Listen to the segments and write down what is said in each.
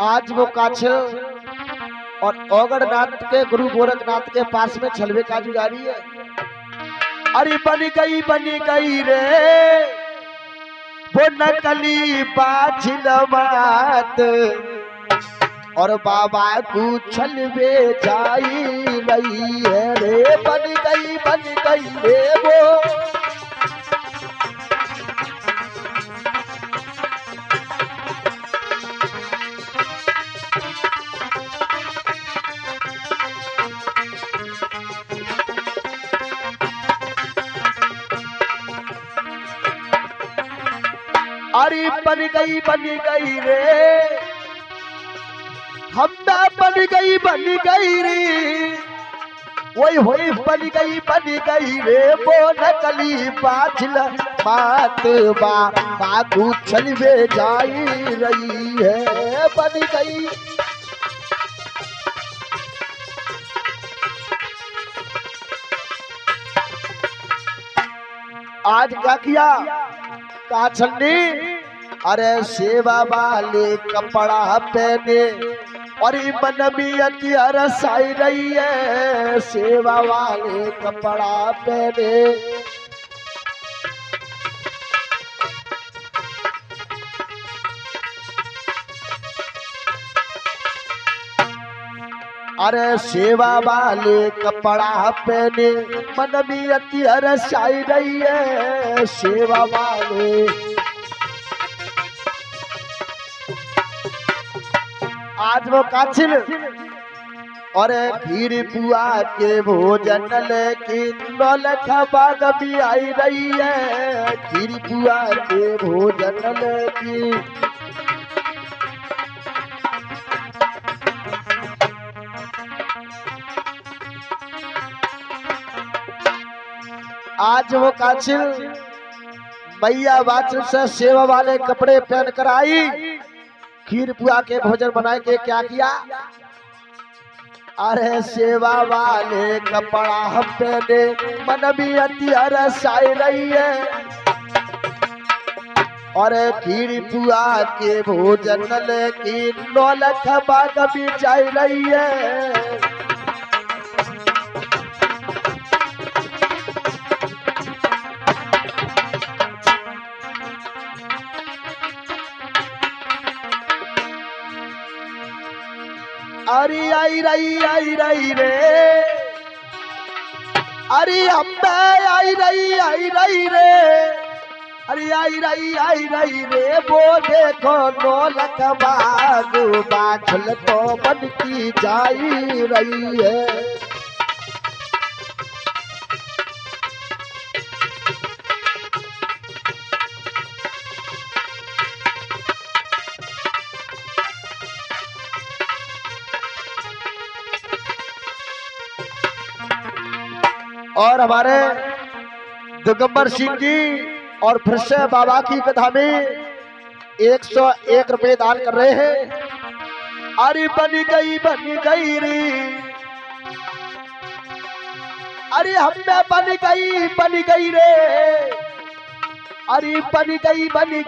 आज वो काछल और ओगड़नाथ के गुरु गोरखनाथ के पास में छलवे का जुगारी है। अरे बनी गई रे वो नकली बाछिलवात और बाबा को छलवे जाई रही है रे। बन गई रे वो अरे बन गई रे हम बन गई रे वही होई बन गई रे वो नकली बाछल बात बाबू छलवे जाई रही है। बन गई आज क्या किया काछल ने? अरे सेवा वाले कपड़ा पहने और मन में अति रसाई रही है। सेवा वाले कपड़ा पहने अरे सेवा वाले कपड़ा पहने मन में अति रसाई रही है। सेवा वाले आज वो काछिल और खीर पुआ के भोजन लेकिन बाग भी आई रही है। खीर पुआ के भोजन लेकिन आज वो काछिल मैया वाचल से सेवा वाले कपड़े पहन कर आई। खीर पुआ के भोजन बनाए के क्या किया? अरे सेवा वाले कपड़ा पहने मन भी अति रसाई रही है। और खीर पुआ के भोजन लेकिन नौलख बाग भी चाह रही है। अरे आई रही रे अरे अम्बे आई रही रे अरे आई रही रे वो देखो नौलख बाग बाछल तो बन की जाई रही है। और हमारे दिगंबर सिंह जी और फिर से बाबा की कथा में 101 रुपए दान कर रहे हैं। अरे बन गई रे अरे हम बन गई रे अरे बन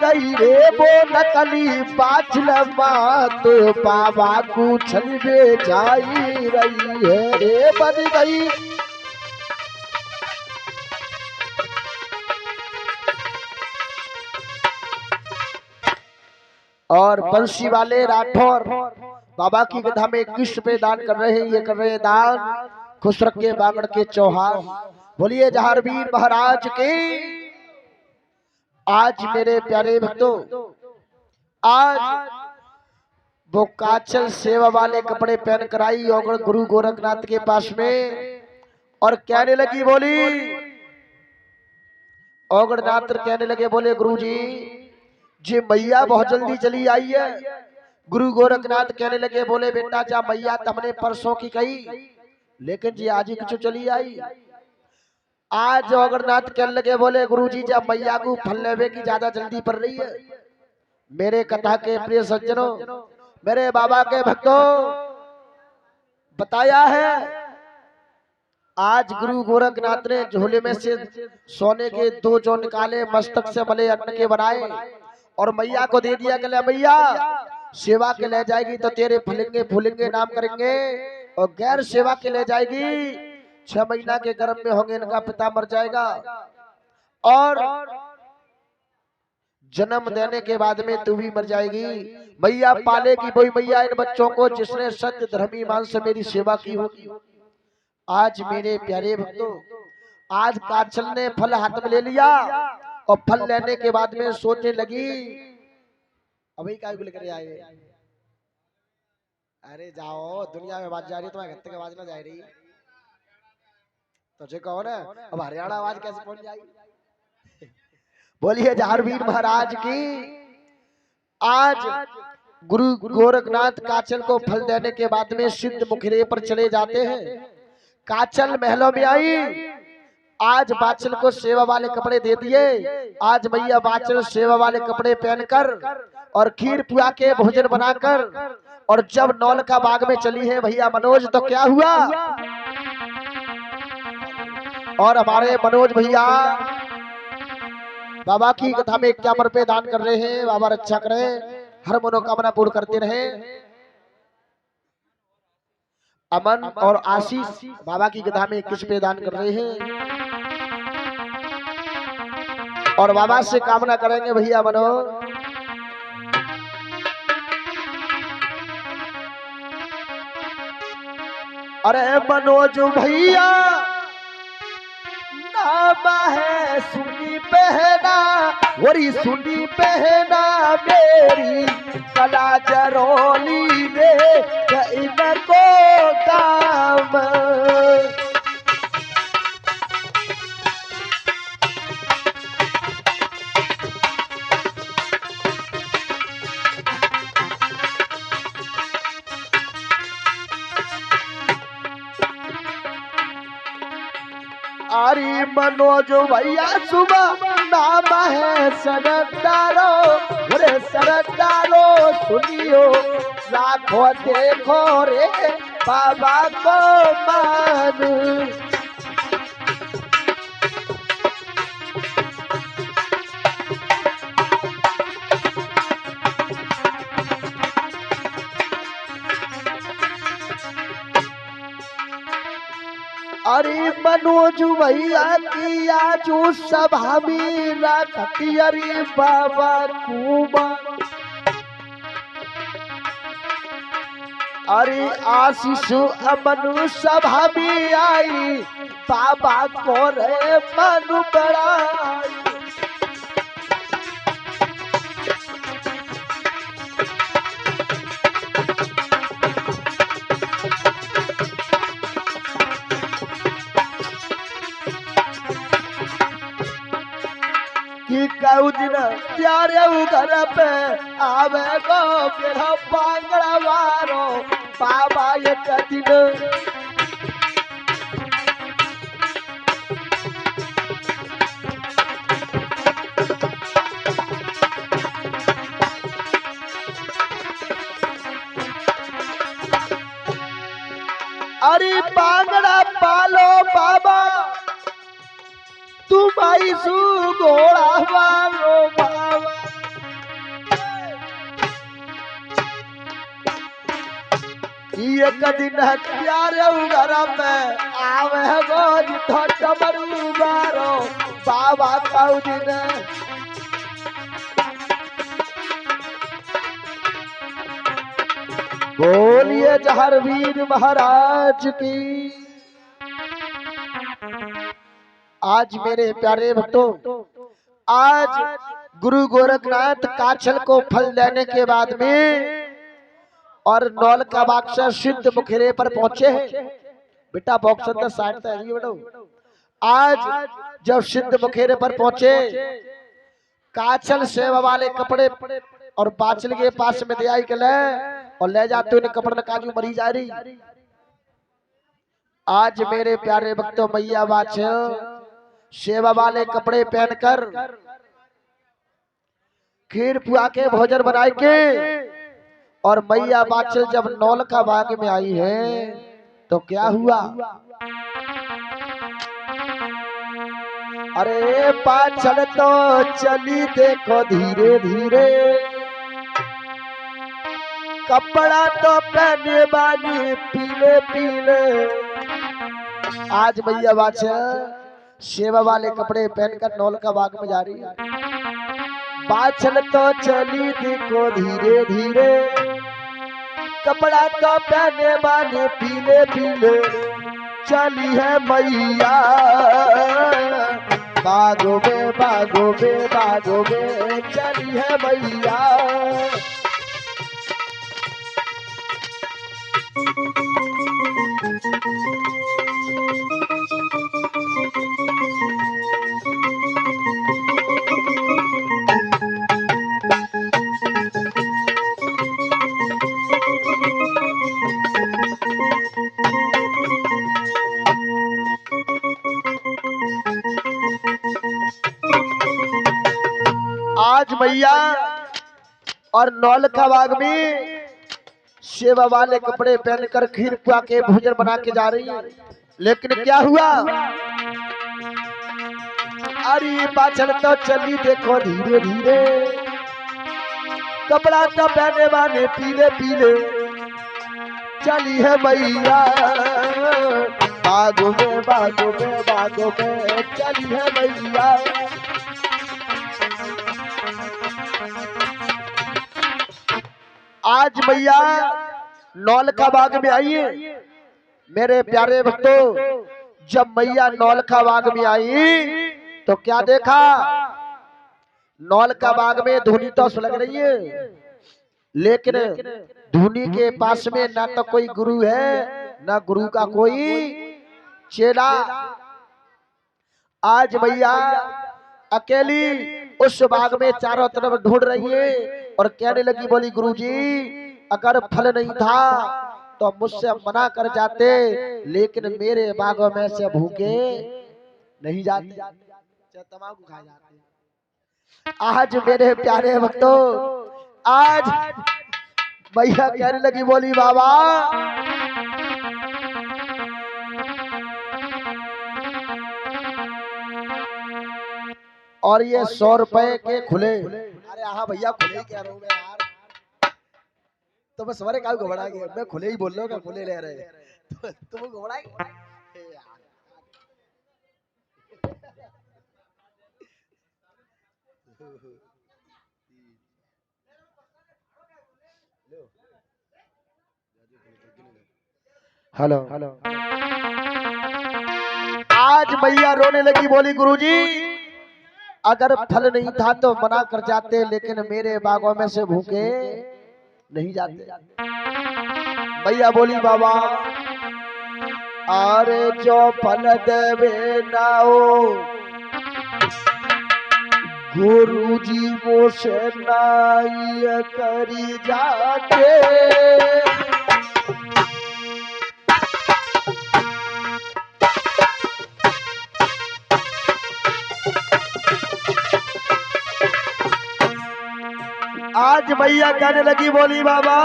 गई रे वो नकली बाछल बात बाबा को छलवे जाई रही है रे। बन गई और बंसी वाले राठौर बाबा की कथा में 21 रुपए दान कर रहे हैं। ये कर रहे हैं दान खुश रखे बांगड़ के चौहान। बोलिए जहारवीर महाराज के। आज मेरे प्यारे भक्तों आज वो काछल सेवा वाले कपड़े पहन कर आई और गुरु गोरखनाथ के पास में और कहने लगी बोली ओगड़नाथ कहने लगे बोले गुरुजी जी मैया बहुत जल्दी चली आई है। गुरु गोरखनाथ कहने लगे बोले बेटा जा मैया तुमने परसों की कही लेकिन जी आज ही कुछ चली आई। आज ओगड़नाथ कहने लगे बोले गुरुजी जा मैया को फल लेवे की ज्यादा जल्दी पड़ रही है। मेरे कथा के प्रिय सज्जनों मेरे बाबा के भक्तों बताया है आज गुरु गोरखनाथ ने झोले में से सोने के 2 जौ निकाले मस्तक से मले अन्न के बनाए और मैया को दे दिया। कहले मैया सेवा के ले जाएगी तो तेरे फलेंगे फूलेंगे नाम करेंगे, और गैर सेवा के ले जाएगी 6 महीना के गर्भ में होंगे इनका पिता मर जाएगा, और जन्म देने के बाद में तू भी मर जाएगी। मैया पालेगी वही मैया इन बच्चों को जिसने सत्य धर्मी मान से मेरी सेवा की होगी। आज मेरे प्यारे भक्तों, आज कांचन ने फल हाथ में ले लिया और फल लेने के बाद में सोचने लगी अभी क्या लेकर आए, अरे जाओ दुनिया में आवाज जा रही है, तुम्हारे घर तक आवाज ना जा रही तो कहो ना, अब हरियाणा आवाज कैसे पहुंच जाएगी। बोलिए जहारवीर महाराज की। आज गुरु गोरखनाथ काचल को फल देने के बाद में सिद्ध मुखरे पर चले जाते हैं। काचल महलों में आई, आज बाचल को सेवा वाले कपड़े दे दिए। आज मैया बाचल सेवा वाले कपड़े पहनकर और खीर पुआ के भोजन बनाकर, और जब नौलखा बाग में चली है भैया मनोज, तो क्या हुआ, और हमारे मनोज भैया बाबा की कथा में 51 रुपए दान कर रहे हैं। बाबा रक्षा करें, हर मनोकामना पूर्ण करते रहे। अमन और आशीष बाबा की कथा में 21 रुपए दान कर रहे हैं, और बाबा से कामना करेंगे भैया मनोज। अरे मनोज भैया नाम है सुनी पहना, वरी सुनी पहना मेरी कला जरोली में इनको काम। अरे मनोज भैया सुबह नाम है सरदारो, अरे सरदारो सुनियो लाखों देखो रे बाबा को मान। अरे मनोज भैया की आजू सभा में रखती अरे बाबा कुमा। अरे आशीष अमन सभा में आई, बाबा को रे मनु बड़ाई। कऊ दिन प्यारे घर पे आवे गो मेरा पांगड़ा वारो बाबा एक दिन। अरे पांगड़ा पालो बाबा तुम आई सु घोड़ा वालो बाबा। एक दिन प्यारे घर में आवे गो डमरू बारो बाबा कऊ दिन। बोलिए जहारवीर महाराज की। आज मेरे प्यारे भक्तों, आज गुरु गोरखनाथ काछल को फल देने के बाद में और नौलखा बाग से सिद्ध मुखरे पर पहुंचे हैं। बेटा बॉक्स अंदर साइड से है बेटा। आज जब सिद्ध मुखरे पर पहुंचे, काछल सेवा वाले कपड़े और बाचल के पास में दे आई के ले और ले जाते हुए कपड़े काजू मरी जा रही। आज मेरे प्यारे भक्तों, मैया बाचल सेवा वाले कपड़े पहनकर खीर पुआ के भोजन बनाए के, और मैया बाचल जब नौलखा बाग में आई है तो क्या हुआ। अरे बाचल तो चली देखो धीरे धीरे, कपड़ा तो पहने बानी पीले पीले। आज मैया बादशाह सेवा वाले कपड़े पहनकर नौलखा बाग में जा रही है। बाछल तो चली देखो धीरे धीरे, कपड़ा तो पहने बाने पीले पीले, चली है मैया बागों में बागों में बागों में, चली है मैया। आज मैया और नौलखा बाग में सेवा वाले कपड़े पहनकर खीर पुआ के भोजन बना के जा रही है। लेकिन क्या हुआ, अरे बाछल तो चली देखो धीरे धीरे, कपड़ा तो पहने वाले पीले पीले, चली है मैया बागों में बागों में बागों में, चली है मैया। आज मैया नौलखा बाग में आइए। मेरे प्यारे भक्तों, जब मैया नौलखा बाग में आई तो क्या देखा, नौलखा बाग में धुनी तो सुलग रही है, लेकिन धुनी के पास में ना तो कोई गुरु है ना गुरु का कोई चेला। आज मैया अकेली उस बाग में चारों तरफ ढूंढ रही है और कहने लगी, बोली गुरुजी अगर फल नहीं था तो मुझसे मना कर जाते, लेकिन मेरे बागों में से भूखे नहीं जाते, तमाकू खा जाते। आज मेरे प्यारे भक्तों, आज मैया कहने लगी, बोली बाबा और ये 100 रुपए के खुले। अरे हाँ भैया खुले ही कह रहा हूँ मैं यार, तो मैं सवारे का घबरा गया, मैं खुले ही बोल रहा हूँ, खुले ले रहे तुम घबरा गए। हेलो हेलो, आज मैया रोने लगी, बोली गुरुजी अगर फल नहीं था तो मना कर जाते, लेकिन मेरे बागों में से भूखे नहीं जाते। मैया बोली बाबा अरे जो फल देवे ना हो गुरुजी मोसे नाई करी जाते। आज मैया कहने लगी, बोली बाबा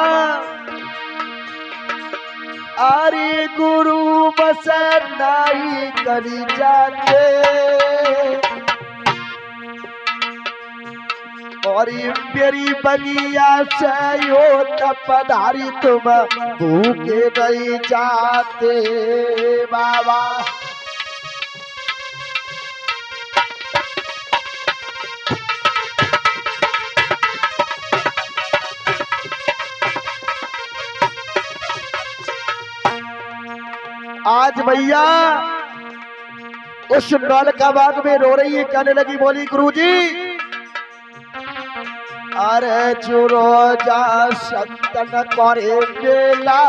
अरे गुरु बस नाई करी जाते, और मेरी बगिया से यो तपधारी तुम भूखे नहीं जाते बाबा। आज भैया उस नौलखा बाग में रो रही है, कहने लगी, बोली गुरुजी अरे चुरो जा संतन करे बेला।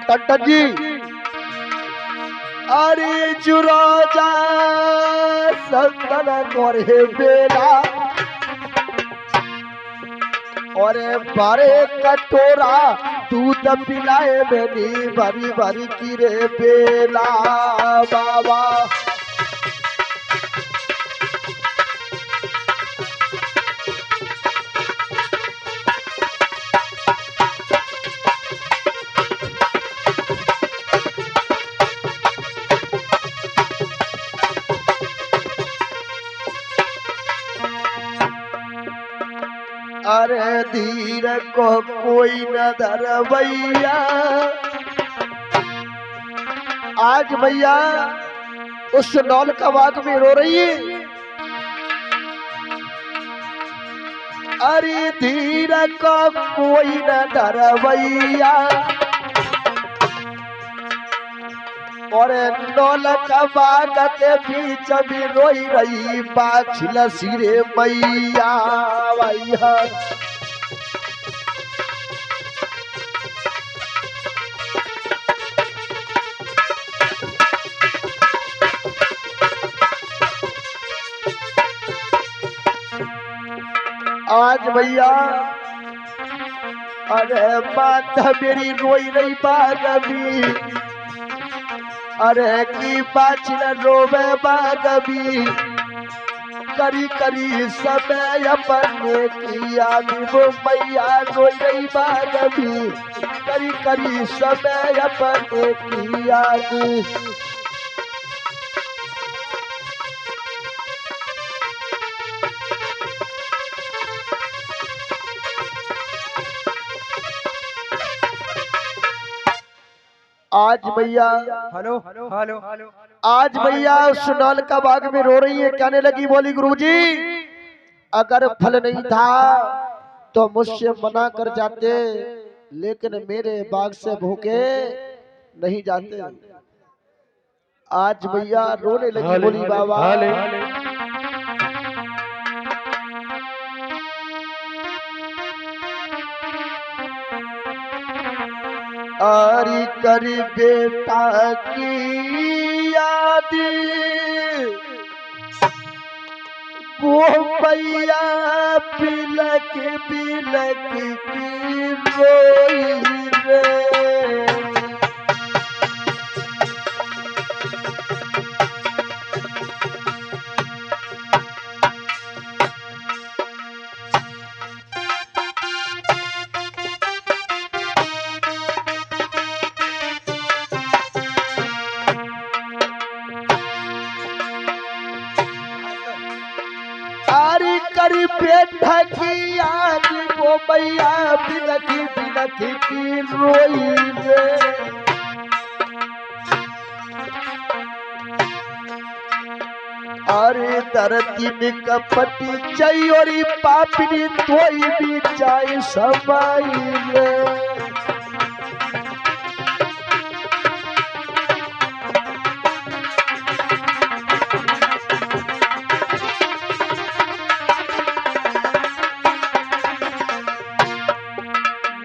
टंटन जी अरे चुरो जा संतन करे बेला, और बारे कटोरा दूध पिलाए मैंने भरी भरी किरे बेला बाबा। अरे धीर को कोई न धरवैया। आज मैया उस नौल का बाग में रो रही है। अरे धीर को कोई न धरवैया और नौल का बाग के बीच में रोई रही बाछिल सिरे मैया भैया। आज भैया अरे माता मेरी रोई रही बागबी, अरे की बाछिल रोवे बागबी। करी करी समय अपने किया वो मैया रोई रही बागबी। करी करी समय अपने किया। आज भैया हेलो हेलो हेलो आज भैया उस नौल का बाग में रो रही है। कहने लगी बोली गुरुजी अगर फल नहीं था तो मुझसे मना कर जाते, लेकिन मेरे बाग से भूखे नहीं जाते। आज भैया रोने लगी बोली बाबा आरी करी बेटा की याद वो भैया बिलक बिलक की रोई रे। आरी करी बेटा की याद वो भैया बिलक बिलक की रोई रे। अरे धरती में कपटी चयोरी पापड़ी तोई भी जाए समाई रे।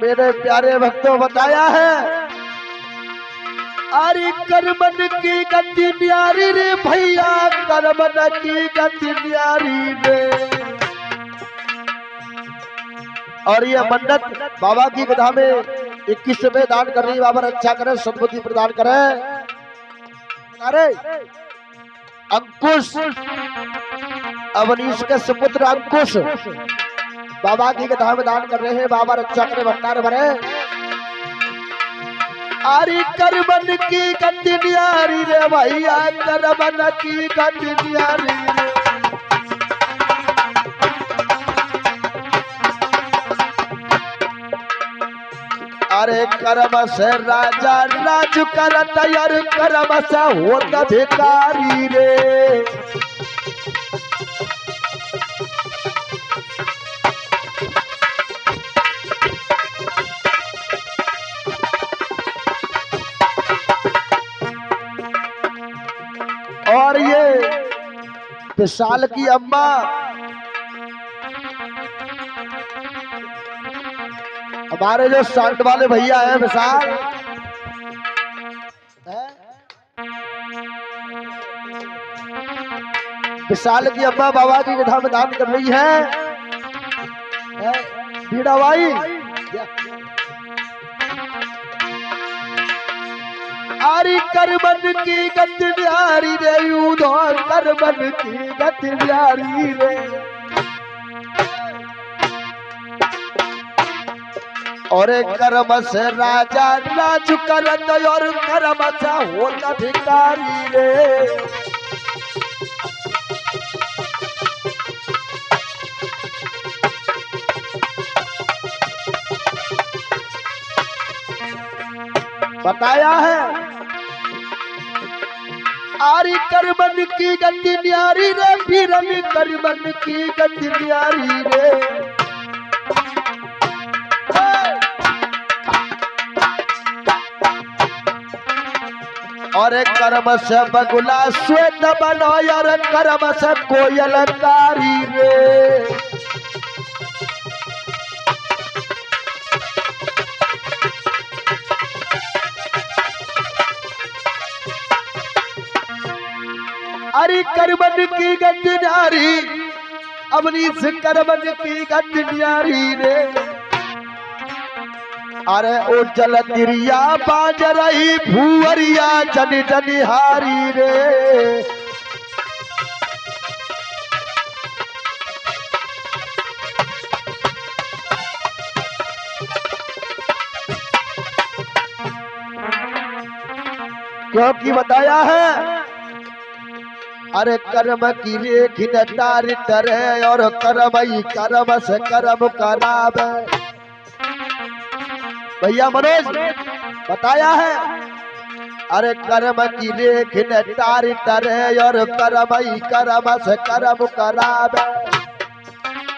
मेरे प्यारे भक्तों बताया है अरे करमन की गति न्यारी रे भैया करमन की गति न्यारी रे। और ये मन्नत बाबा की गधा में 21वें दान कर रही। बाबा रक्षा करे सद्बुद्धि प्रदान करे। अरे अंकुश अवनीश के सुपुत्र अंकुश बाबा की गधा में दान कर रहे हैं। बाबा रक्षा करे भंडार भरे। आरी करमन की गति न्यारी रे भैया करमन की गति न्यारी रे। अरे कर्म से राजा राज करत यार कर्म से होत भिखारी रे। और ये विशाल की अम्मा हमारे जो सांड वाले भैया हैं विशाल विशाल की अम्मा बाबा की गधा में दान कर रही है। बीड़ा भाई आरी करमन की गति न्यारी रे उधो करमन की गति न्यारी रे। और कर्म से राजा राज करत और कर्म से होत भिखारी रे। बताया है। आरी करमन की गति न्यारी रे, फिरन करमन की गति न्यारी रे। और कर्म से बगुला श्वेत बनो, और कर्म से कोयलकारी रे। अरे कर्मन की गति न्यारी, अवनीश कर्मन की गति न्यारी रे। अरे ओ जल तिरिया बाज रही भूवरिया जन जनिहारी रे। क्योंकि बताया है। अरे कर्म की रेखिन तार तरे, और कर्म ही कर्म से कर्म करावे। भैया मनोज बताया है। अरे कर्म की रेखिन तार तरे, और कर्म ही कर्म से कर्म करावे।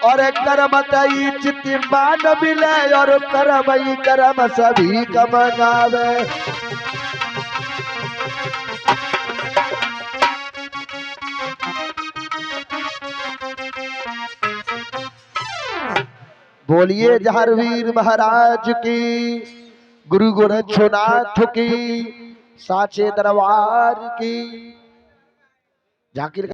और कर्म तई चिति मान मिले, और कर्म ही कर्म सभी कमगावे। बोलिए जहरवीर महाराज की, गुरु गोरक्षनाथ की, साचे दरबार की। जाकिर